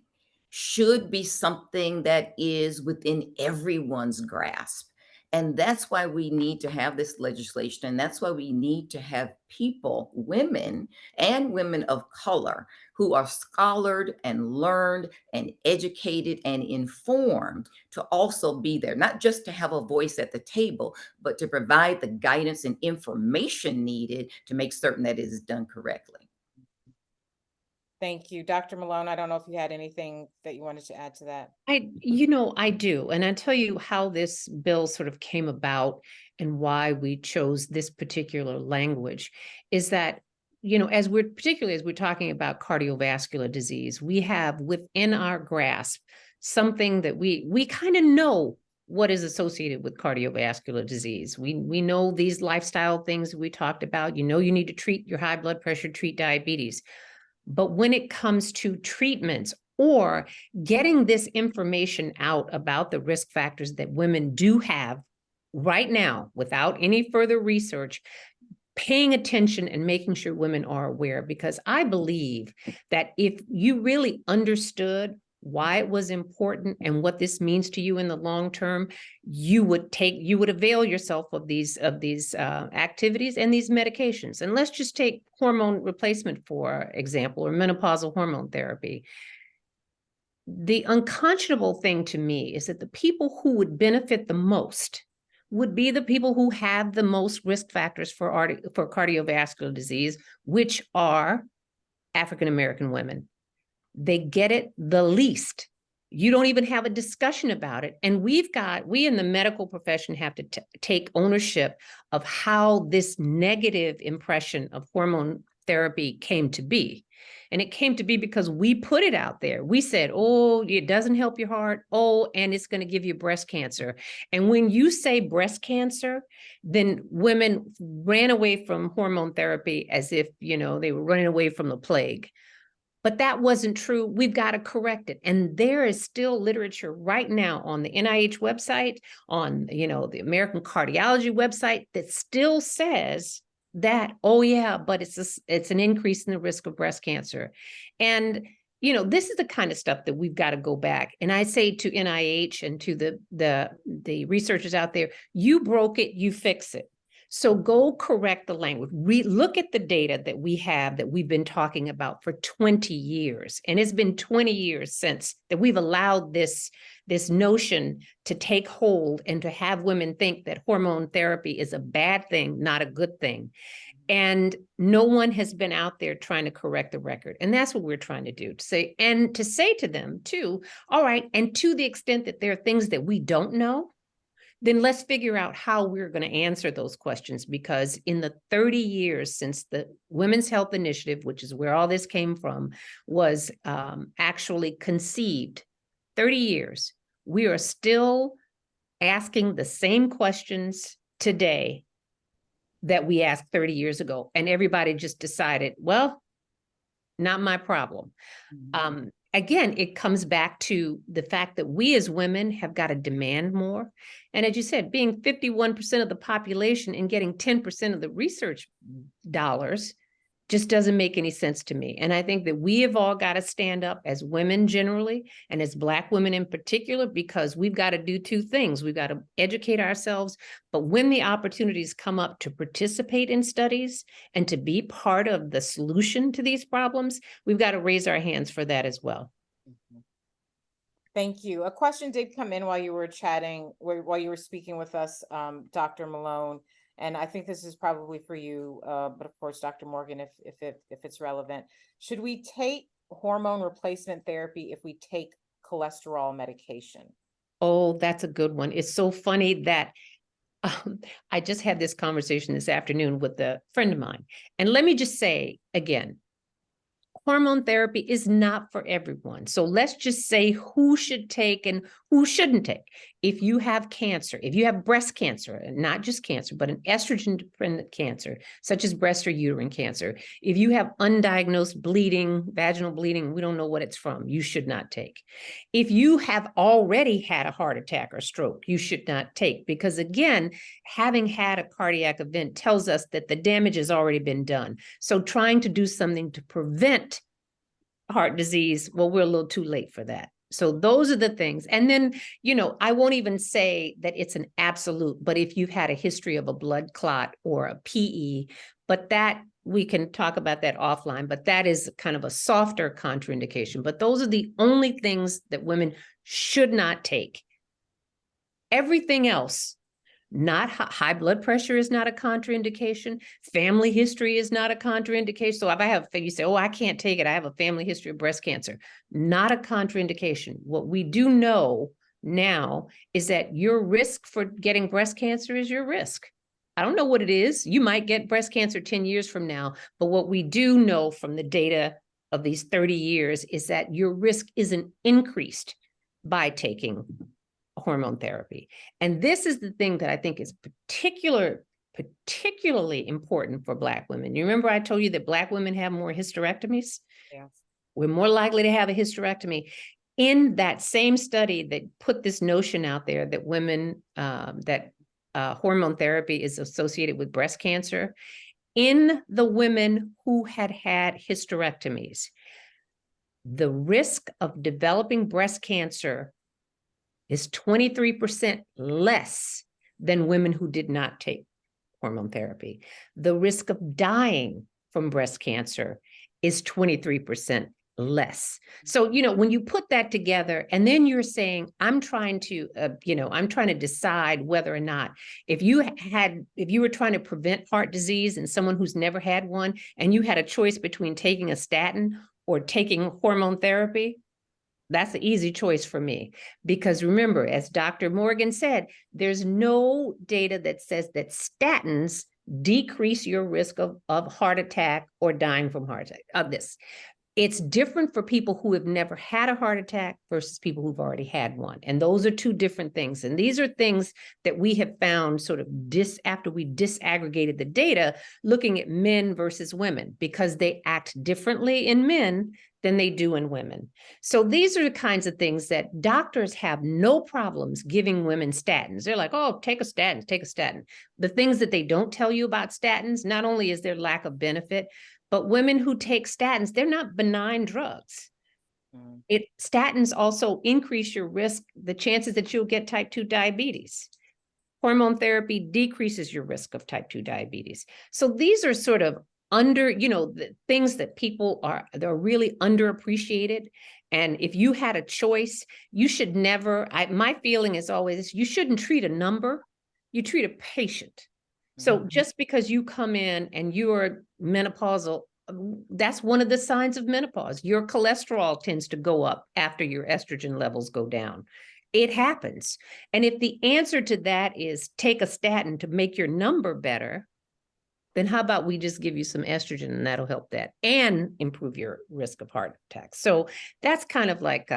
should be something that is within everyone's grasp. And that's why we need to have this legislation. And that's why we need to have people, women and women of color, who are scholared and learned and educated and informed to also be there, not just to have a voice at the table, but to provide the guidance and information needed to make certain that it is done correctly. Thank you. Dr. Malone, I don't know if you had anything that you wanted to add to that. I do. And I tell you how this bill sort of came about and why we chose this particular language is that, particularly as we're talking about cardiovascular disease, we have within our grasp something that we kind of know what is associated with cardiovascular disease. We know these lifestyle things we talked about. You need to treat your high blood pressure, treat diabetes. But when it comes to treatments or getting this information out about the risk factors that women do have right now without any further research, paying attention and making sure women are aware, because I believe that if you really understood why it was important and what this means to you in the long term, you would avail yourself of these activities and these medications. And let's just take hormone replacement, for example, or menopausal hormone therapy. The unconscionable thing to me is that the people who would benefit the most would be the people who have the most risk factors for cardiovascular disease, which are African-American women. They get it the least. You don't even have a discussion about it. And we in the medical profession have to take ownership of how this negative impression of hormone therapy came to be. And it came to be because we put it out there. We said, oh, it doesn't help your heart. Oh, and it's going to give you breast cancer. And when you say breast cancer, then women ran away from hormone therapy as if, they were running away from the plague. But that wasn't true. We've got to correct it. And there is still literature right now on the NIH website, on, the American Cardiology website that still says that, oh yeah, but it's an increase in the risk of breast cancer. And, this is the kind of stuff that we've got to go back. And I say to NIH and to the researchers out there, you broke it, you fix it. So go correct the language. Look at the data that we have that we've been talking about for 20 years. And it's been 20 years since that we've allowed this notion to take hold and to have women think that hormone therapy is a bad thing, not a good thing. And no one has been out there trying to correct the record. And that's what we're trying to do, to say to them too, all right, and to the extent that there are things that we don't know, then let's figure out how we're going to answer those questions, because in the 30 years since the Women's Health Initiative, which is where all this came from, was actually conceived, 30 years, we are still asking the same questions today that we asked 30 years ago. And everybody just decided, well, not my problem. Mm-hmm. Again, it comes back to the fact that we as women have got to demand more. And as you said, being 51% of the population and getting 10% of the research dollars just doesn't make any sense to me. And I think that we have all got to stand up as women generally, and as Black women in particular, because we've got to do two things. We've got to educate ourselves, but when the opportunities come up to participate in studies and to be part of the solution to these problems, we've got to raise our hands for that as well. Thank you. A question did come in while you were chatting, while you were speaking with us, Dr. Malone. And I think this is probably for you, but of course, Dr. Morgan, if it's relevant. Should we take hormone replacement therapy if we take cholesterol medication? Oh, that's a good one. It's so funny that I just had this conversation this afternoon with a friend of mine. And let me just say again, hormone therapy is not for everyone. So let's just say who should take and who shouldn't take. If you have cancer, if you have breast cancer, and not just cancer, but an estrogen-dependent cancer, such as breast or uterine cancer, if you have undiagnosed bleeding, vaginal bleeding, we don't know what it's from, you should not take. If you have already had a heart attack or stroke, you should not take, because again, having had a cardiac event tells us that the damage has already been done. So trying to do something to prevent heart disease, well, we're a little too late for that. So those are the things. And then, you know, I won't even say that it's an absolute, but if you've had a history of a blood clot or a PE, but that we can talk about that offline, but that is kind of a softer contraindication. But those are the only things that women should not take. Everything else, not high blood pressure is not a contraindication. Family history is not a contraindication. So if I have, you say, oh, I can't take it, I have a family history of breast cancer. Not a contraindication. What we do know now is that your risk for getting breast cancer is your risk. I don't know what it is. You might get breast cancer 10 years from now, but what we do know from the data of these 30 years is that your risk isn't increased by taking hormone therapy. And this is the thing that I think is particularly important for Black women. You remember I told you that Black women have more hysterectomies? Yes. We're more likely to have a hysterectomy. In that same study that put this notion out there that women, hormone therapy is associated with breast cancer, in the women who had had hysterectomies, the risk of developing breast cancer is 23% less than women who did not take hormone therapy. The risk of dying from breast cancer is 23% less. So, you know, when you put that together and then you're saying, I'm trying to decide whether or not, if you were trying to prevent heart disease in someone who's never had one, and you had a choice between taking a statin or taking hormone therapy, that's an easy choice for me. Because remember, as Dr. Morgan said, there's no data that says that statins decrease your risk of heart attack or dying from heart attack of this. It's different for people who have never had a heart attack versus people who've already had one. And those are two different things. And these are things that we have found sort of after we disaggregated the data, looking at men versus women, because they act differently in men than they do in women. So these are the kinds of things that doctors have no problems giving women statins. They're like, oh, take a statin, take a statin. The things that they don't tell you about statins, not only is there lack of benefit, but women who take statins, they're not benign drugs. Statins also increase your risk, the chances that you'll get type 2 diabetes. Hormone therapy decreases your risk of type 2 diabetes. So these are sort of the things that they're really underappreciated. And if you had a choice, you should never, my feeling is always, you shouldn't treat a number, you treat a patient. So just because you come in and you're menopausal, that's one of the signs of menopause. Your cholesterol tends to go up after your estrogen levels go down. It happens. And if the answer to that is take a statin to make your number better, then how about we just give you some estrogen and that'll help that and improve your risk of heart attacks. So that's kind of like,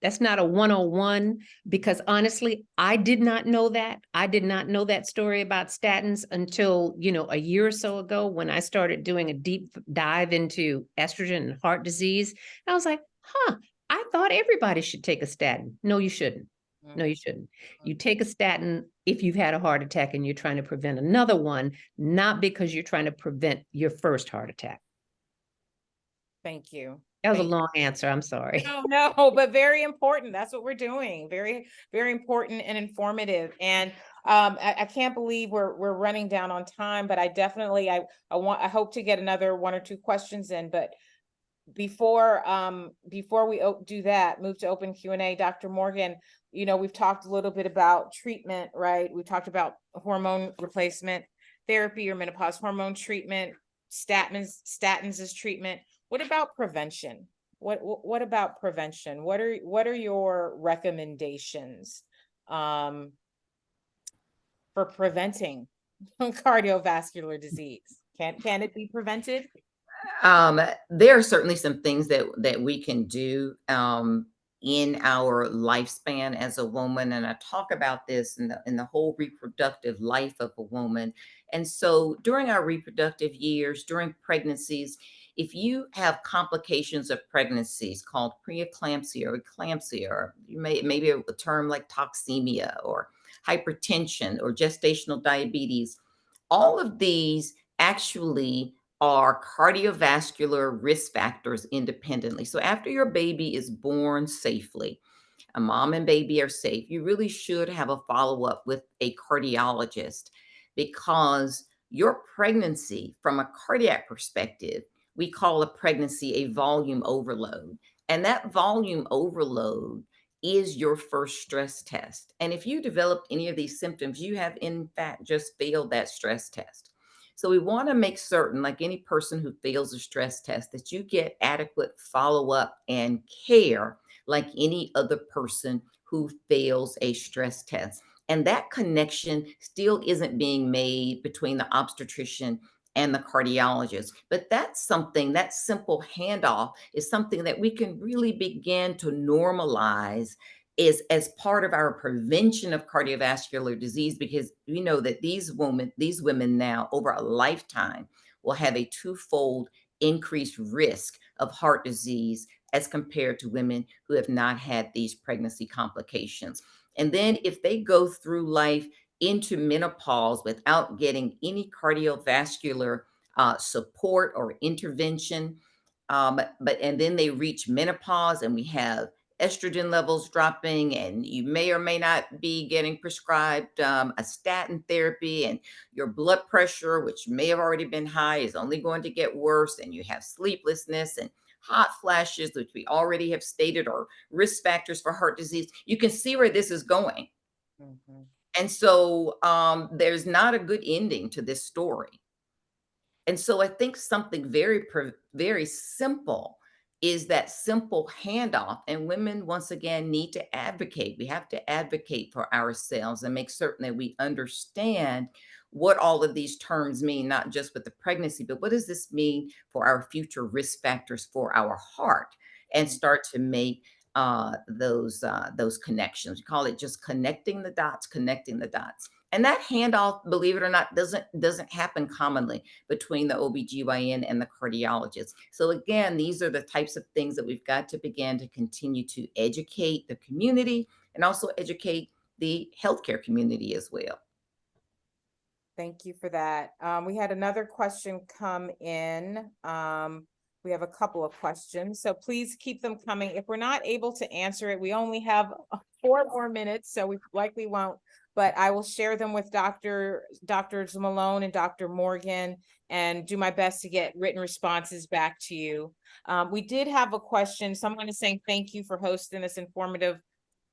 that's not a 101, because honestly, I did not know that. I did not know that story about statins until, a year or so ago when I started doing a deep dive into estrogen and heart disease. And I was like, I thought everybody should take a statin. No, you shouldn't. No, you shouldn't. You take a statin if you've had a heart attack and you're trying to prevent another one, not because you're trying to prevent your first heart attack. Thank you. That was a long answer. I'm sorry. No, but very important. That's what we're doing. Very, very important and informative. And I can't believe we're running down on time, but I definitely, I hope to get another 1 or 2 questions in, but before we do that, move to open Q&A, Dr. Morgan, we've talked a little bit about treatment, right? We talked about hormone replacement therapy or menopause hormone treatment, statins as treatment. What about prevention? What about prevention? What are your recommendations for preventing cardiovascular disease? Can it be prevented? There are certainly some things that we can do in our lifespan as a woman, and I talk about this in the whole reproductive life of a woman. And so during our reproductive years, during pregnancies, if you have complications of pregnancies called preeclampsia or eclampsia, or maybe a term like toxemia or hypertension or gestational diabetes, all of these actually are cardiovascular risk factors independently. So after your baby is born safely, a mom and baby are safe, you really should have a follow-up with a cardiologist, because your pregnancy, from a cardiac perspective, we call a pregnancy a volume overload. And that volume overload is your first stress test. And if you developed any of these symptoms, you have in fact just failed that stress test. So we want to make certain, like any person who fails a stress test, that you get adequate follow-up and care like any other person who fails a stress test. And that connection still isn't being made between the obstetrician and the cardiologist. But that's something, that simple handoff is something that we can really begin to normalize, is as part of our prevention of cardiovascular disease, because we know that these women now over a lifetime will have a twofold increased risk of heart disease as compared to women who have not had these pregnancy complications. And then if they go through life into menopause without getting any cardiovascular support or intervention, and then they reach menopause and we have estrogen levels dropping, and you may or may not be getting prescribed a statin therapy, and your blood pressure, which may have already been high, is only going to get worse, and you have sleeplessness and hot flashes, which we already have stated are risk factors for heart disease. You can see where this is going. Mhm. And so there's not a good ending to this story. And so I think something very simple is that simple handoff. And women, once again, need to advocate. We have to advocate for ourselves and make certain that we understand what all of these terms mean, not just with the pregnancy, but what does this mean for our future risk factors for our heart, and start to make those connections. We call it just connecting the dots, connecting the dots. And that handoff, believe it or not, doesn't happen commonly between the OBGYN and the cardiologist. So again, these are the types of things that we've got to begin to continue to educate the community, and also educate the healthcare community as well. Thank you for that. We had another question come in. We have a couple of questions, so please keep them coming. If we're not able to answer it, we only have 4 more minutes, so we likely won't, but I will share them with Drs. Malone and Dr. Morgan and do my best to get written responses back to you. We did have a question. Someone is saying thank you for hosting this informative,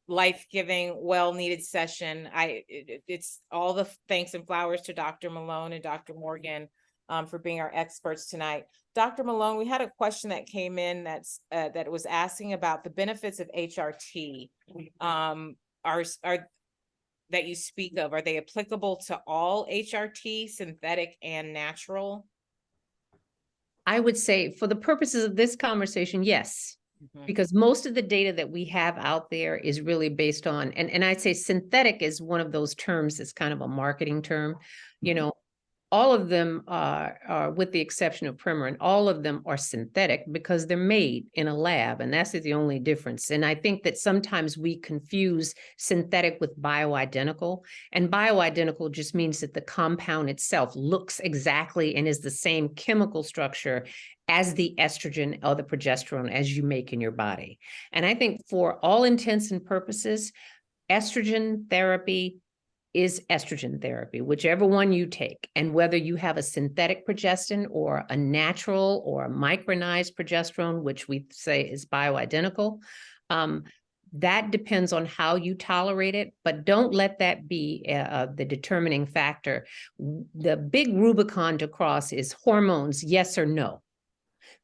life-giving, well-needed session. It's all the thanks and flowers to Dr. Malone and Dr. Morgan for being our experts tonight. Dr. Malone, we had a question that came in that was asking about the benefits of HRT. Are that you speak of, are they applicable to all HRT, synthetic and natural? I would say for the purposes of this conversation, yes. Because most of the data that we have out there is really based on, and I'd say synthetic is one of those terms that's kind of a marketing term. You know, all of them are, with the exception of Premarin, all of them are synthetic because they're made in a lab, and that's the only difference. And I think that sometimes we confuse synthetic with bioidentical, and bioidentical just means that the compound itself looks exactly and is the same chemical structure as the estrogen or the progesterone as you make in your body. And I think for all intents and purposes, estrogen therapy is estrogen therapy, whichever one you take. And whether you have a synthetic progestin or a natural or a micronized progesterone, which we say is bioidentical, that depends on how you tolerate it, but don't let that be the determining factor. The big Rubicon to cross is hormones, yes or no.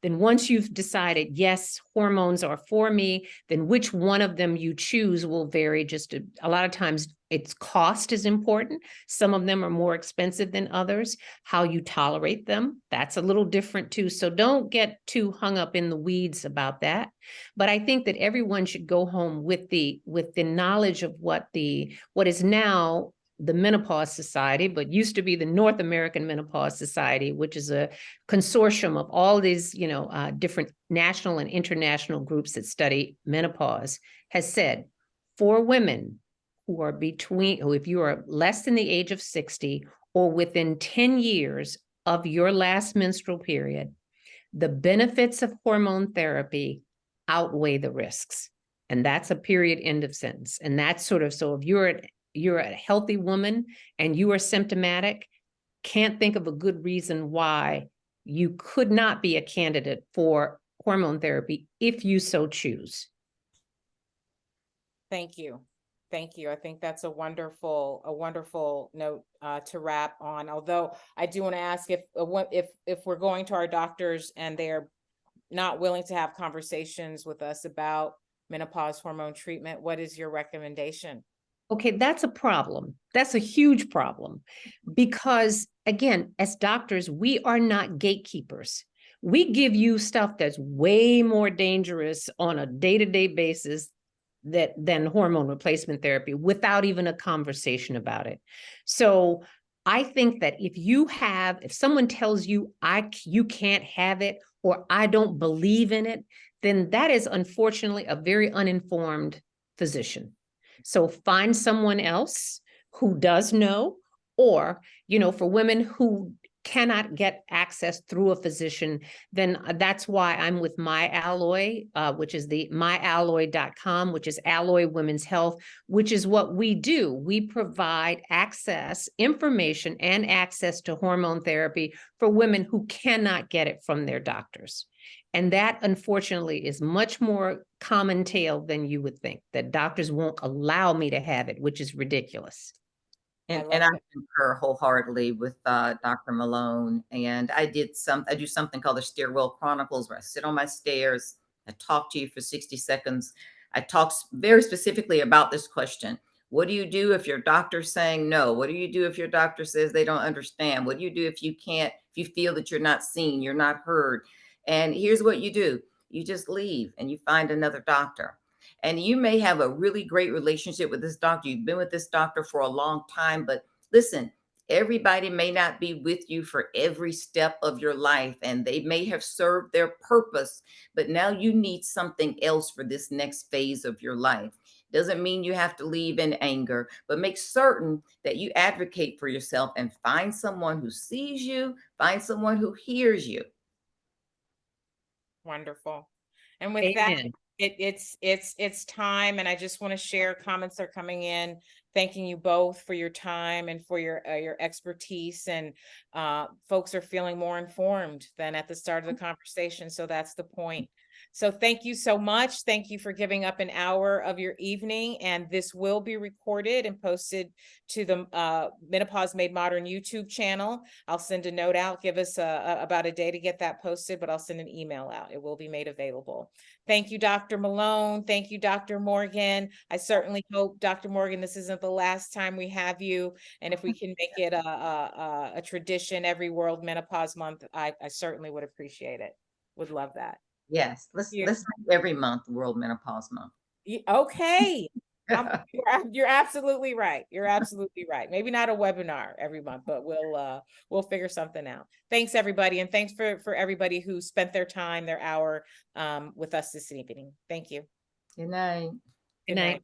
Then once you've decided, yes, hormones are for me, then which one of them you choose will vary. Just a lot of times its cost is important. Some of them are more expensive than others. How you tolerate them, that's a little different too. So don't get too hung up in the weeds about that. But I think that everyone should go home with the knowledge of what is now the Menopause Society, but used to be the North American Menopause Society, which is a consortium of all these, different national and international groups that study menopause, has said for women who are if you are less than the age of 60 or within 10 years of your last menstrual period, the benefits of hormone therapy outweigh the risks. And that's a period, end of sentence. And that's sort of, so if you're a healthy woman and you are symptomatic, can't think of a good reason why you could not be a candidate for hormone therapy if you so choose. Thank you. Thank you. I think that's a wonderful note to wrap on. Although I do want to ask if we're going to our doctors and they're not willing to have conversations with us about menopause hormone treatment, what is your recommendation? Okay, that's a problem. That's a huge problem because, again, as doctors, we are not gatekeepers. We give you stuff that's way more dangerous on a day-to-day basis than hormone replacement therapy without even a conversation about it. So I think that if someone tells you you can't have it or I don't believe in it, then that is unfortunately a very uninformed physician. So find someone else who does know, or, for women who cannot get access through a physician, then that's why I'm with My Alloy, which is the myalloy.com, which is Alloy Women's Health, which is what we do. We provide information and access to hormone therapy for women who cannot get it from their doctors. And that, unfortunately, is much more common tale than you would think, that doctors won't allow me to have it, which is ridiculous. And I concur wholeheartedly with Dr. Malone. And I do something called the Stairwell Chronicles, where I sit on my stairs, I talk to you for 60 seconds. I talk very specifically about this question. What do you do if your doctor's saying no? What do you do if your doctor says they don't understand? What do you do if you feel that you're not seen, you're not heard? And here's what you do. You just leave and you find another doctor. And you may have a really great relationship with this doctor. You've been with this doctor for a long time, but listen, everybody may not be with you for every step of your life, and they may have served their purpose, but now you need something else for this next phase of your life. Doesn't mean you have to leave in anger, but make certain that you advocate for yourself and find someone who sees you, find someone who hears you. Wonderful. And with that, Amen. it's time, and I just want to share, comments are coming in, thanking you both for your time and for your expertise, and folks are feeling more informed than at the start of the conversation, so that's the point. So thank you so much. Thank you for giving up an hour of your evening, and this will be recorded and posted to the Menopause Made Modern YouTube channel. I'll send a note out, give us about a day to get that posted, but I'll send an email out. It will be made available. Thank you, Dr. Malone. Thank you, Dr. Morgan. I certainly hope, Dr. Morgan, this isn't the last time we have you. And if we can make it a tradition every World Menopause Month, I certainly would appreciate it. Would love that. Yes, let's make every month World Menopause Month. Okay. You're absolutely right. You're absolutely right. Maybe not a webinar every month, but we'll figure something out. Thanks, everybody. And thanks for everybody who spent their time, their hour with us this evening. Thank you. Good night. Good night.